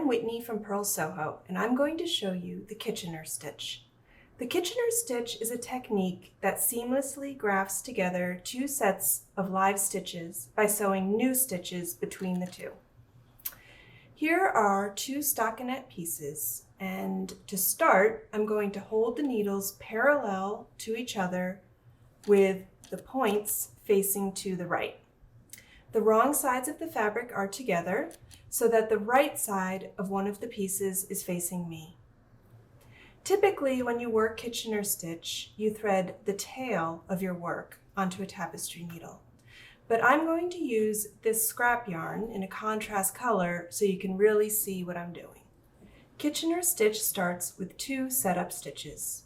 I'm Whitney from Purl Soho, and I'm going to show you the Kitchener stitch. The Kitchener stitch is a technique that seamlessly grafts together two sets of live stitches by sewing new stitches between the two. Here are two stockinette pieces, and to start, I'm going to hold the needles parallel to each other with the points facing to the right. The wrong sides of the fabric are together so that the right side of one of the pieces is facing me. Typically, when you work Kitchener stitch, you thread the tail of your work onto a tapestry needle. But I'm going to use this scrap yarn in a contrast color so you can really see what I'm doing. Kitchener stitch starts with two setup stitches.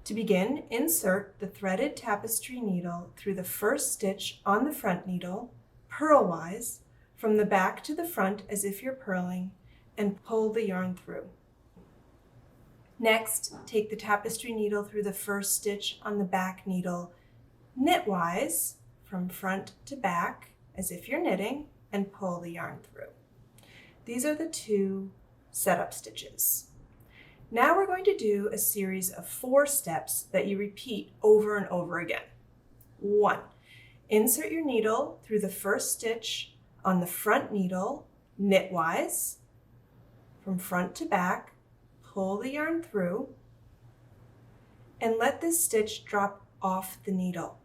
To begin, insert the threaded tapestry needle through the first stitch on the front needle, purlwise, from the back to the front as if you're purling, and pull the yarn through. Next, take the tapestry needle through the first stitch on the back needle, knitwise, from front to back as if you're knitting, and pull the yarn through. These are the two setup stitches. Now we're going to do a series of 4 steps that you repeat over and over again. 1. Insert your needle through the first stitch on the front needle, knitwise, from front to back, pull the yarn through, and let this stitch drop off the needle.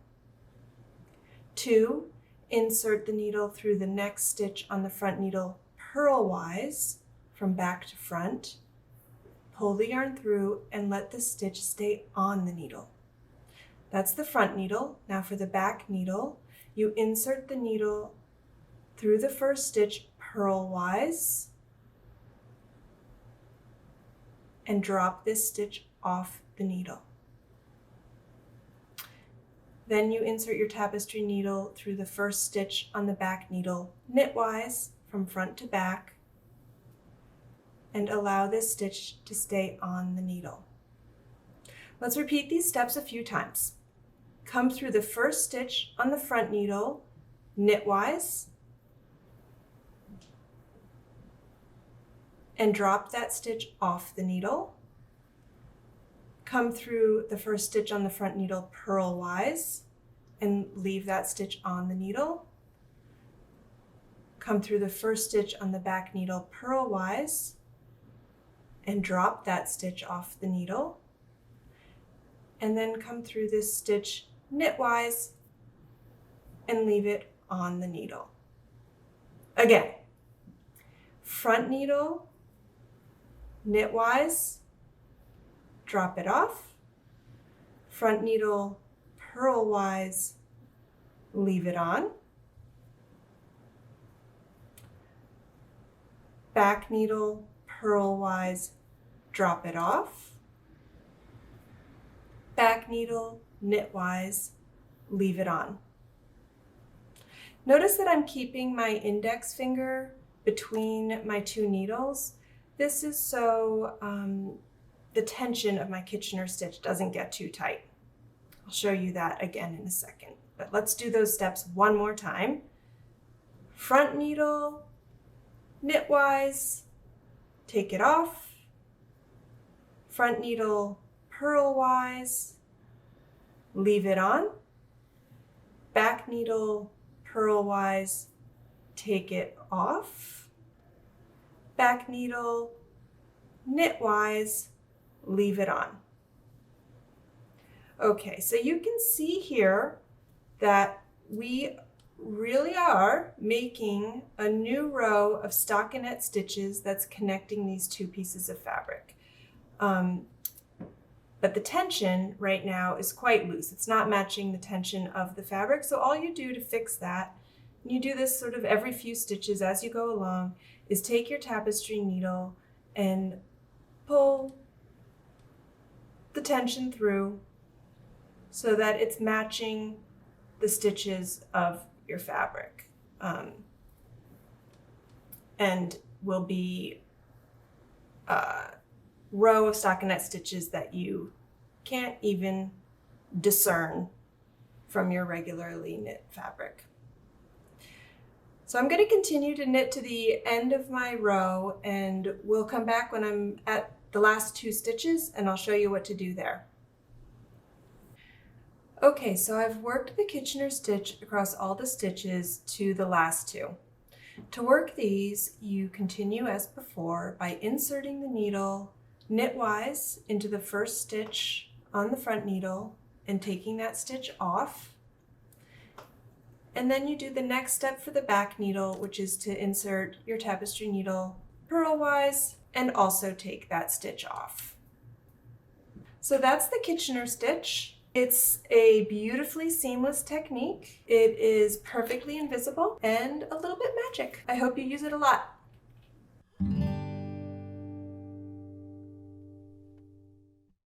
2. Insert the needle through the next stitch on the front needle, purlwise, from back to front, pull the yarn through, and let the stitch stay on the needle. That's the front needle. Now for the back needle, you insert the needle through the first stitch purlwise and drop this stitch off the needle. Then you insert your tapestry needle through the first stitch on the back needle knitwise from front to back and allow this stitch to stay on the needle. Let's repeat these steps a few times. Come through the first stitch on the front needle knitwise and drop that stitch off the needle. Come through the first stitch on the front needle purlwise and leave that stitch on the needle. Come through the first stitch on the back needle purlwise and drop that stitch off the needle. And then come through this stitch knitwise and leave it on the needle. Again, front needle, knitwise, drop it off, front needle, purlwise, leave it on, back needle, purlwise, drop it off, back needle, knitwise, leave it on. Notice that I'm keeping my index finger between my two needles. This is so the tension of my Kitchener stitch doesn't get too tight. I'll show you that again in a second, but let's do those steps one more time. Front needle, knitwise, take it off, front needle, purlwise, leave it on, back needle, purlwise, take it off, back needle, knitwise, leave it on. Okay, so you can see here that we really are making a new row of stockinette stitches that's connecting these two pieces of fabric. But the tension right now is quite loose. It's not matching the tension of the fabric. So all you do to fix that, and you do this sort of every few stitches as you go along, is take your tapestry needle and pull the tension through so that it's matching the stitches of your fabric. And will be a row of stockinette stitches that you can't even discern from your regularly knit fabric. So I'm going to continue to knit to the end of my row, and we'll come back when I'm at the last 2 stitches and I'll show you what to do there. Okay, so I've worked the Kitchener stitch across all the stitches to the last 2. To work these, you continue as before by inserting the needle knitwise into the first stitch on the front needle and taking that stitch off. And then you do the next step for the back needle, which is to insert your tapestry needle purlwise and also take that stitch off. So that's the Kitchener stitch. It's a beautifully seamless technique. It is perfectly invisible and a little bit magic. I hope you use it a lot.